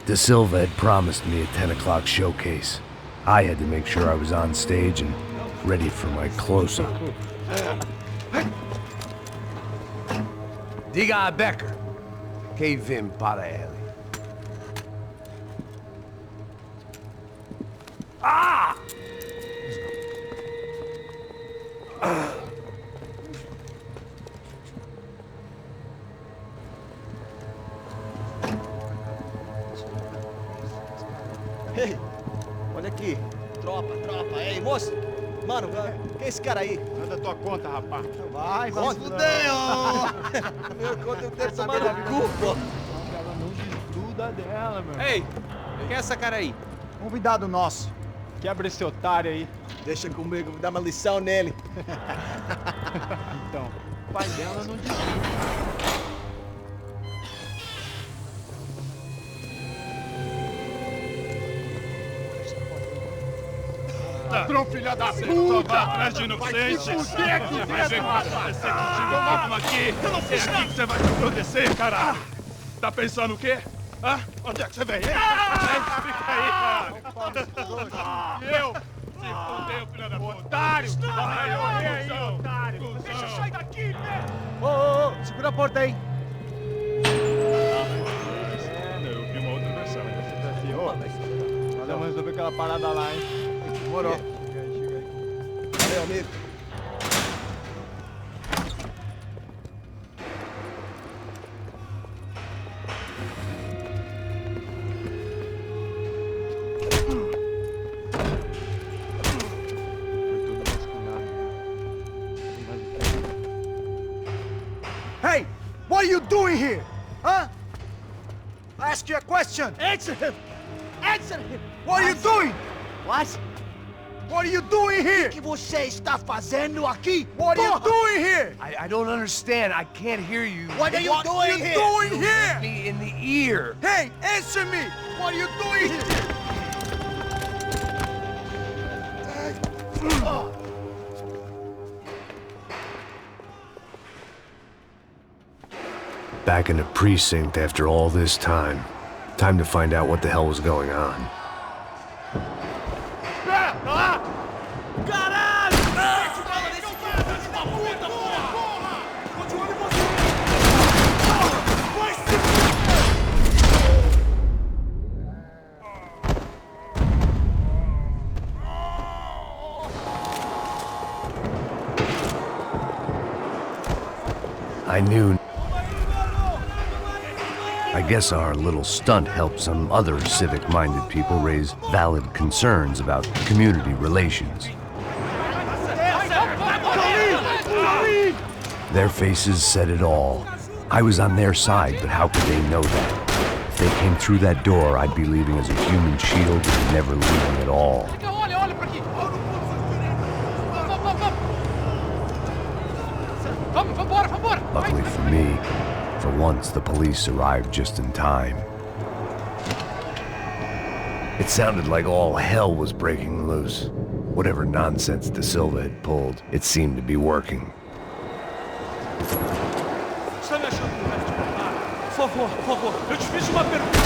De Silva had promised me a 10 o'clock showcase. I had to make sure I was on stage and ready for my close-up. Diga a Becker que vim para ele. Ah! Ei, olha aqui. Tropa. Ei, moço. Mano, quem é esse cara aí? Manda tua conta, rapaz. Vai fudeu! Meu conta eu tenho que tomar no cu, pô. Ela não desgruda dela, meu. Ei, quem é essa cara aí? Convidado nosso. Quebra esse otário aí. Deixa comigo, vou dar uma lição nele. Então, o pai dela não desgruda. Ladrão, filha da puta! Vai atrás de inocentes! Você vai ver como aparecer contigo mesmo aqui! É aqui que você vai se acontecer, caralho! Tá pensando o quê? Hã? Onde é que você vem? Fica aí, caralho! E eu? Se fodeu, filha da puta! Otário! Vai morrer aí, otário! Deixa eu sair daqui, velho! Ô, segura a porta aí. Eu vi uma outra versão. Valeu, vamos resolver aquela parada lá, hein? Demorou. Chega aí. Valeu, amigo. Hey, what are you doing here? Huh? I ask you a question. Answer him! Answer him! What are you doing? What? What are you doing here? O que você está fazendo aqui? What are you doing here? I don't understand. I can't hear you. What are you doing here? Doing Hit here? me in the ear. Hey, answer me! What are you doing here? Back in the precinct after all this time. Time to find out what the hell was going on. I knew. I guess our little stunt helped some other civic-minded people raise valid concerns about community relations. Their faces said it all. I was on their side, but how could they know that? If they came through that door, I'd be leaving as a human shield and never leaving at all. Olha pra aqui! Vambora! Luckily for me, for once the police arrived just in time. It sounded like all hell was breaking loose. Whatever nonsense De Silva had pulled, it seemed to be working. Está me achando no resto de contar? Por favor, eu te fiz uma pergunta.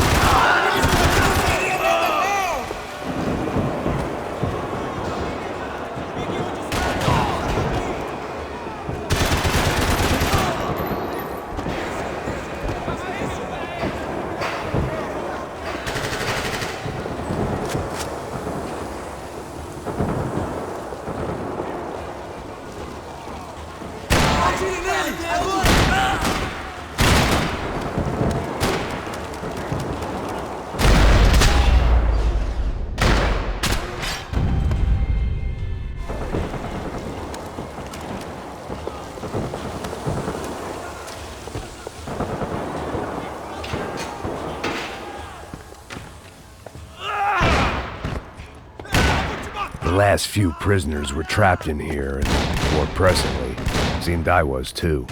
The last few prisoners were trapped in here, and more pressingly, seemed I was too.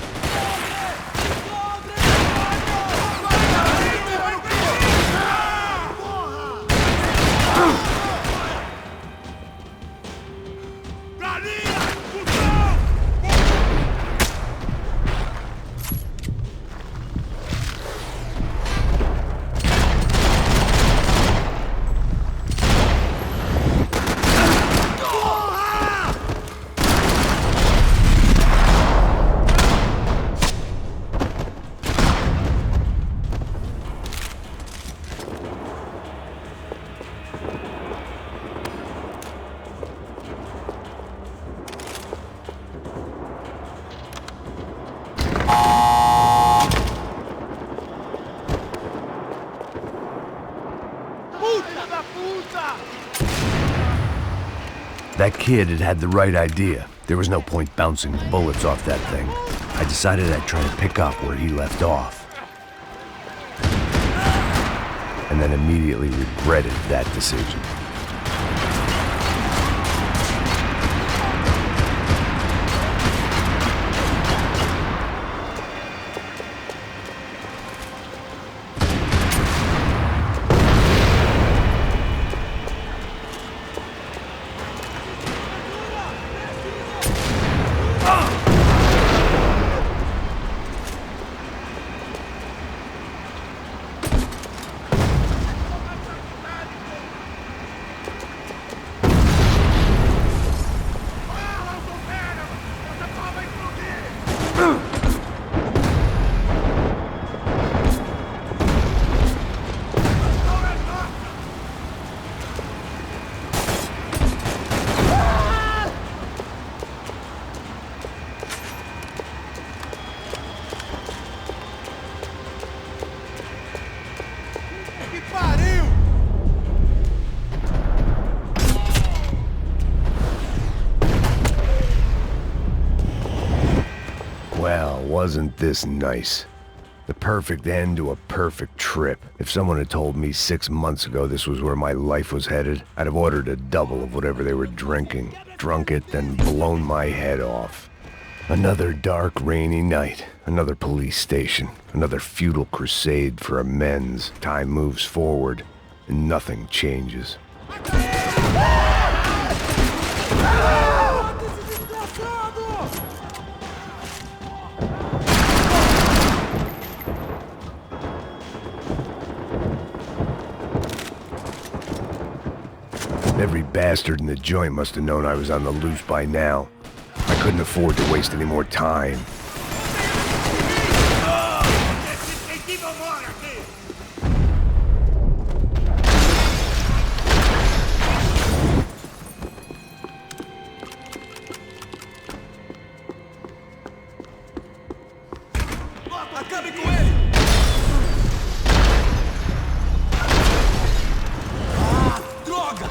That kid had had the right idea. There was no point bouncing bullets off that thing. I decided I'd try to pick up where he left off. And then immediately regretted that decision. Well, wasn't this nice? The perfect end to a perfect trip. If someone had told me 6 months ago this was where my life was headed, I'd have ordered a double of whatever they were drinking, drunk it, then blown my head off. Another dark, rainy night, another police station, another futile crusade for amends. Time moves forward, and nothing changes. Every bastard in the joint must have known I was on the loose by now. I couldn't afford to waste any more time. Acabe com ele! Droga!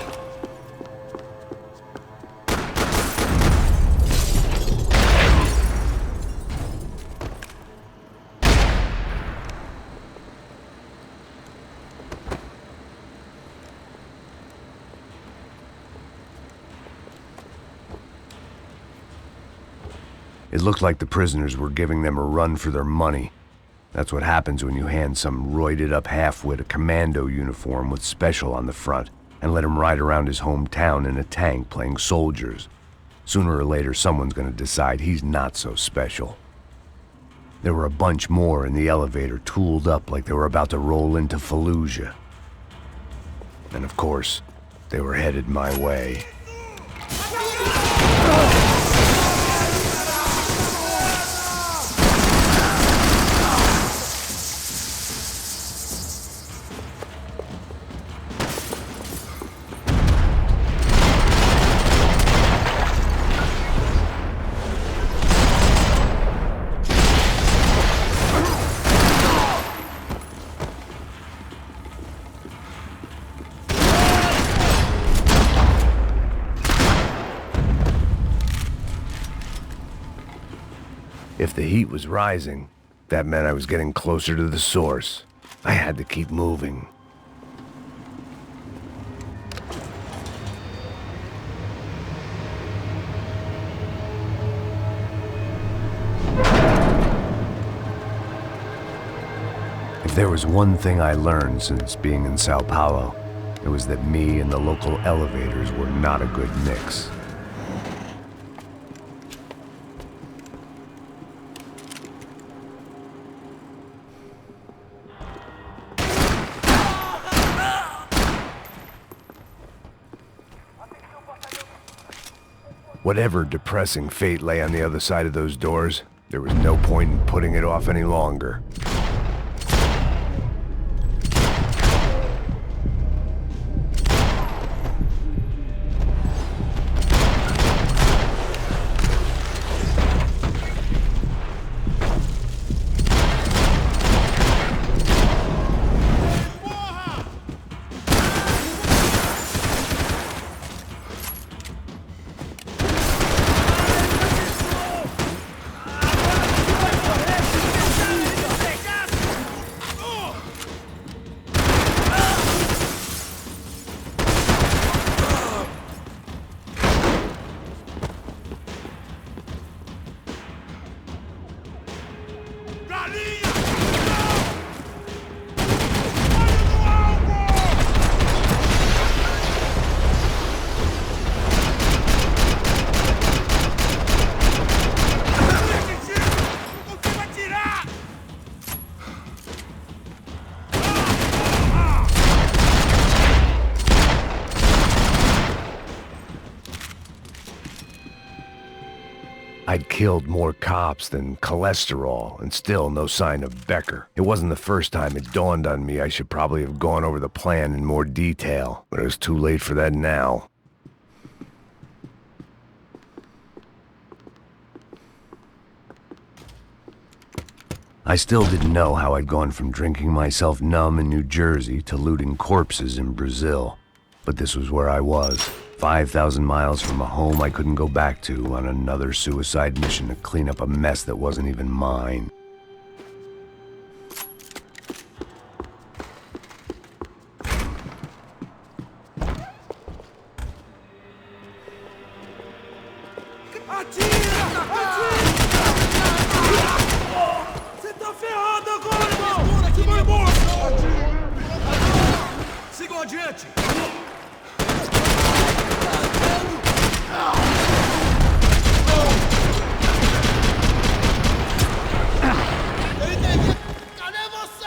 It looked like the prisoners were giving them a run for their money. That's what happens when you hand some roided-up halfwit a commando uniform with special on the front and let him ride around his hometown in a tank playing soldiers. Sooner or later, someone's gonna decide he's not so special. There were a bunch more in the elevator, tooled up like they were about to roll into Fallujah. And of course, they were headed my way. If the heat was rising, that meant I was getting closer to the source. I had to keep moving. If there was one thing I learned since being in Sao Paulo, it was that me and the local elevators were not a good mix. Whatever depressing fate lay on the other side of those doors, there was no point in putting it off any longer. I'd killed more cops than cholesterol, and still no sign of Becker. It wasn't the first time it dawned on me I should probably have gone over the plan in more detail, but it was too late for that now. I still didn't know how I'd gone from drinking myself numb in New Jersey to looting corpses in Brazil. But this was where I was, 5,000 miles from a home I couldn't go back to, on another suicide mission to clean up a mess that wasn't even mine. Sigam adiante! Eu entendi! Cadê você?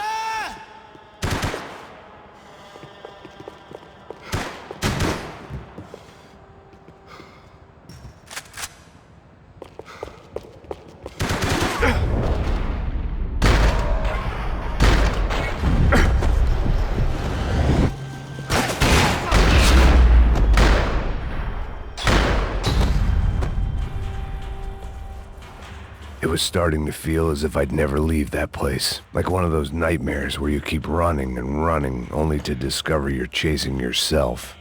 It was starting to feel as if I'd never leave that place. Like one of those nightmares where you keep running and running, only to discover you're chasing yourself.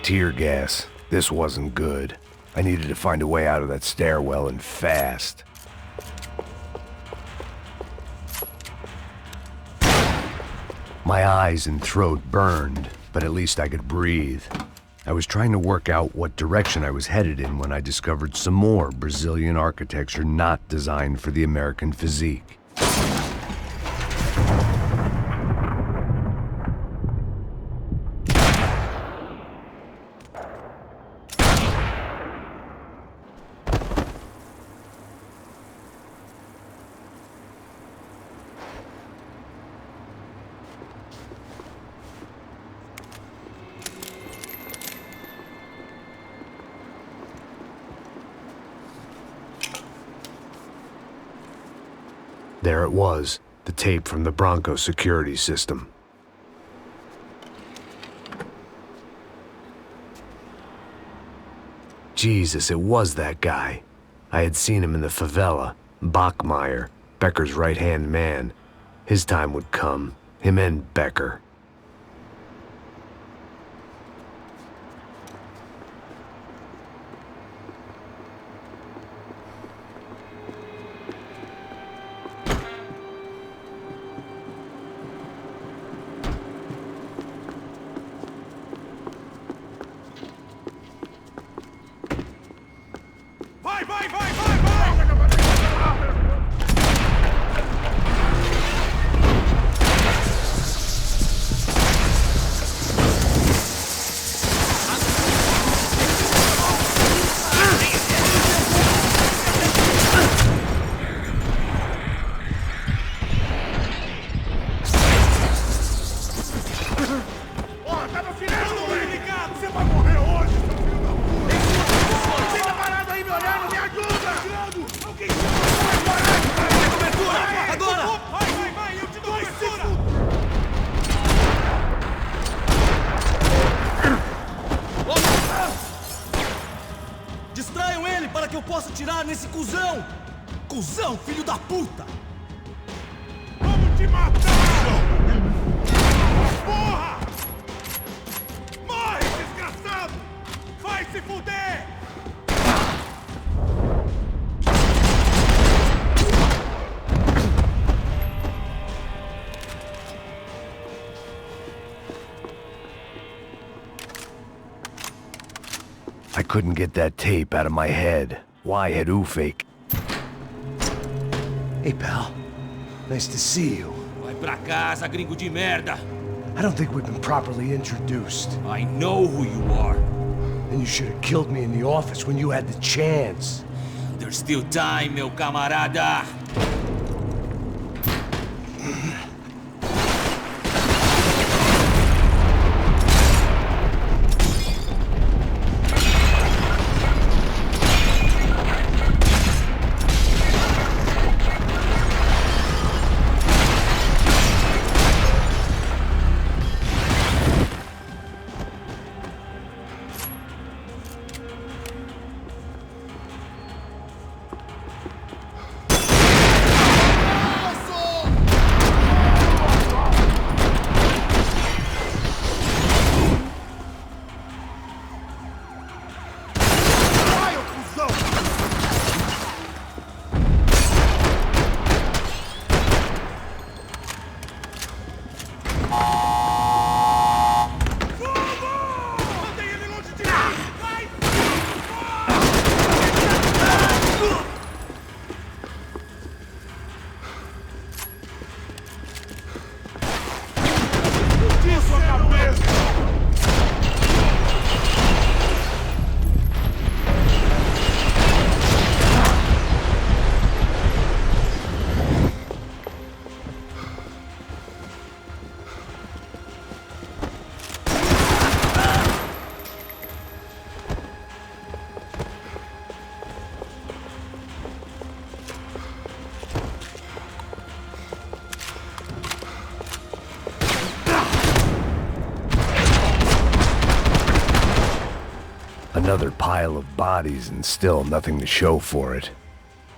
Tear gas. This wasn't good. I needed to find a way out of that stairwell, and fast. My eyes and throat burned, but at least I could breathe. I was trying to work out what direction I was headed in when I discovered some more Brazilian architecture not designed for the American physique. There it was, the tape from the Bronco security system. Jesus, it was that guy. I had seen him in the favela, Bachmeyer, Becker's right-hand man. His time would come, him and Becker. Distraiam ele para que eu possa atirar nesse cuzão! Cuzão, filho da puta! Vamos te matar! Porra! Morre, desgraçado! Vai se fuder! I couldn't get that tape out of my head. Why had Ufake? Hey, pal. Nice to see you. Vai pra casa, gringo de merda. I don't think we've been properly introduced. I know who you are. And you should have killed me in the office when you had the chance. There's still time, meu camarada. Another pile of bodies and still nothing to show for it.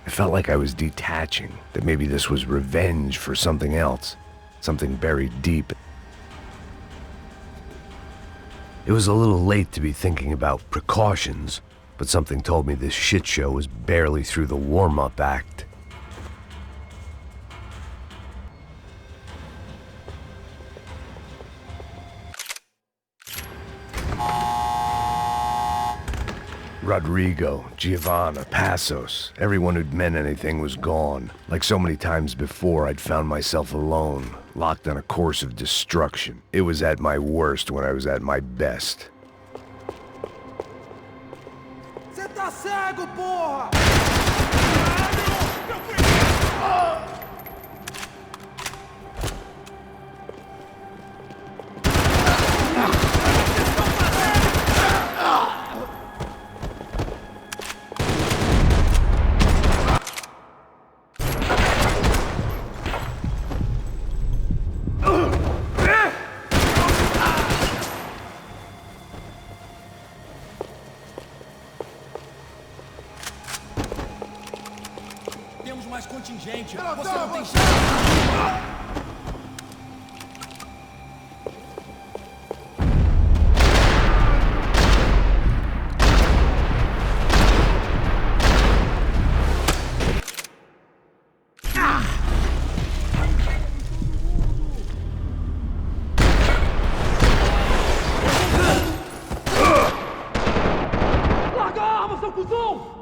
I felt like I was detaching, that maybe this was revenge for something else, something buried deep. It was a little late to be thinking about precautions, but something told me this shit show was barely through the warm-up act. Rodrigo, Giovanna, Passos, everyone who'd meant anything was gone. Like so many times before, I'd found myself alone, locked on a course of destruction. It was at my worst when I was at my best. Você tá cego, porra! Temos mais contingente. Você Você não tem chance. Larga a arma, seu cuzão!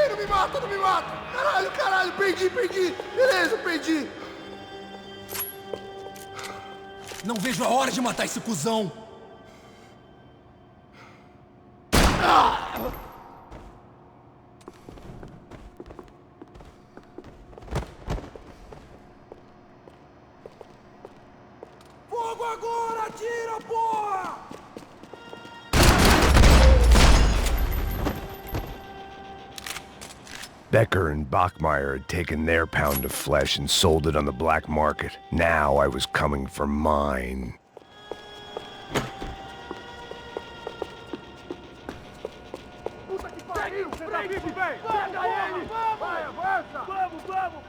Não me mata, não me mata! Caralho, perdi! Beleza, perdi! Não vejo a hora de matar esse cuzão. Fogo agora! Atira, porra! Becker and Bachmeyer had taken their pound of flesh and sold it on the black market. Now I was coming for mine. Puta que pariu! Pra mim, velho! Pega ele! Vai, avança! Vamos!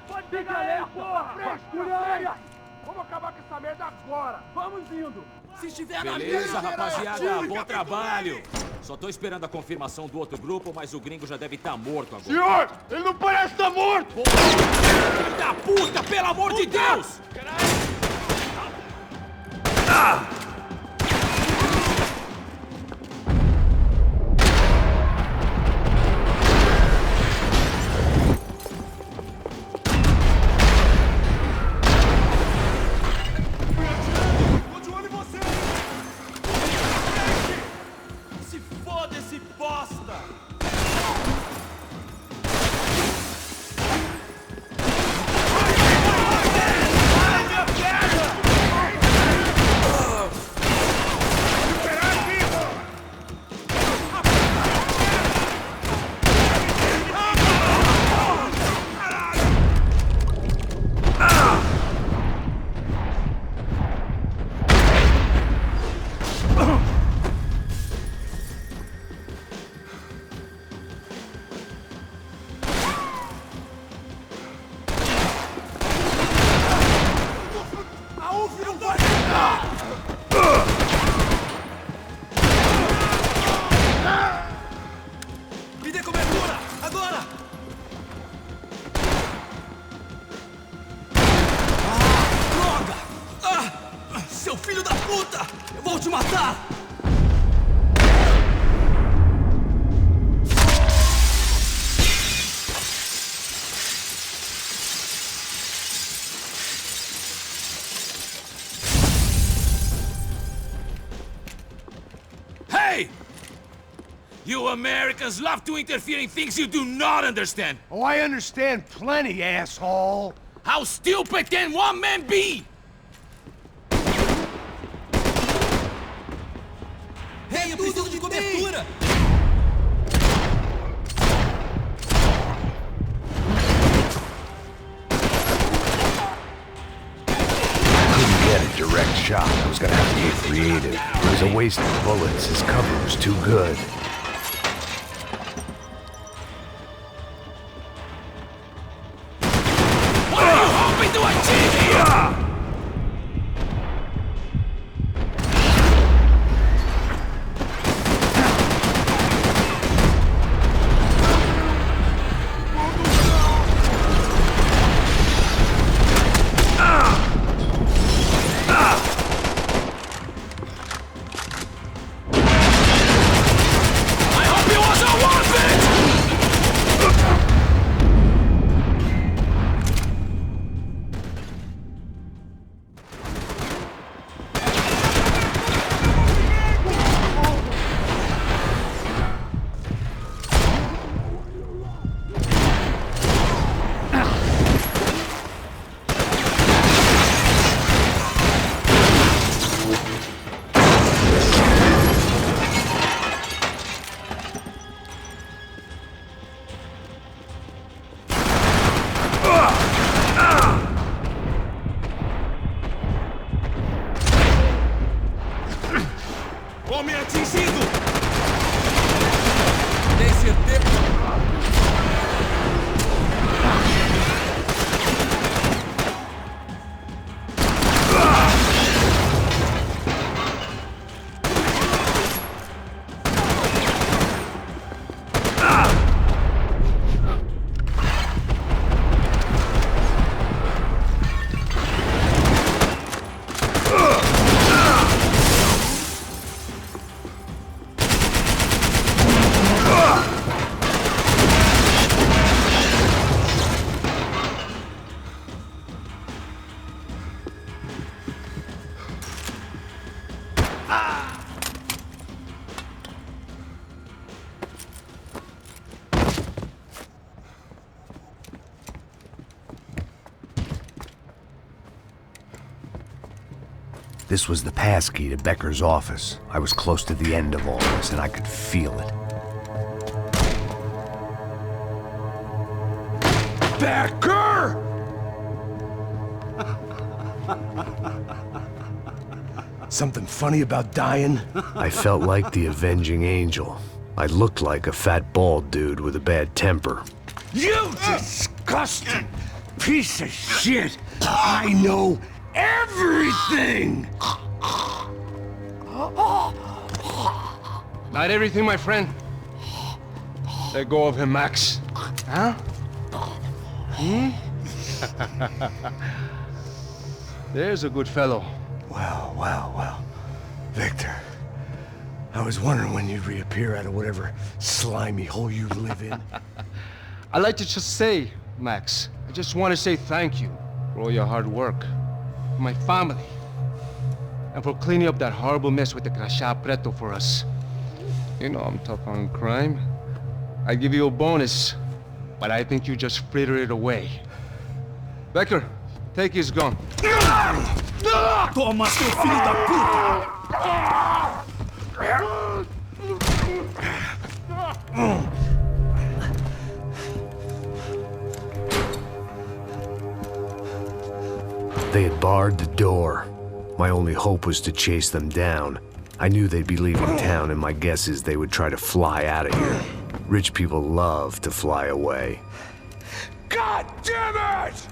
Pode pegar ele, porra! Frescura! Vamos acabar com essa merda agora! Vamos indo! Se estiver na beleza, rapaziada, bom trabalho. Só tô esperando a confirmação do outro grupo, mas o gringo já deve estar morto agora. Senhor, ele não parece estar morto! Filho da puta, pelo amor de Deus! Me dê cobertura! Agora! Droga! Seu filho da puta! Eu vou te matar! Hey! You Americans love to interfere in things you do not understand. Oh, I understand plenty, asshole. How stupid can one man be? Hey, eu preciso de cobertura! Couldn't get a direct shot. I was gonna have to get creative. It was a waste of bullets. His cover was too good. What are you hoping to achieve here? I hope it wasn't worth it! Homem atingido! Tem certeza? This was the passkey to Becker's office. I was close to the end of all this, and I could feel it. Becker! Something funny about dying? I felt like the avenging angel. I looked like a fat bald dude with a bad temper. You disgusting piece of shit! I know everything! Not everything, my friend. Let go of him, Max. Huh? There's a good fellow. Well. Victor, I was wondering when you'd reappear out of whatever slimy hole you live in. I'd like to just say, Max, I just want to say thank you for all your hard work, for my family, and for cleaning up that horrible mess with the Crachá Preto for us. You know I'm tough on crime. I give you a bonus, but I think you just frittered it away. Becker, take his gun. Toma, seu filho da puta! They had barred the door. My only hope was to chase them down. I knew they'd be leaving town, and my guess is they would try to fly out of here. Rich people love to fly away. God damn it!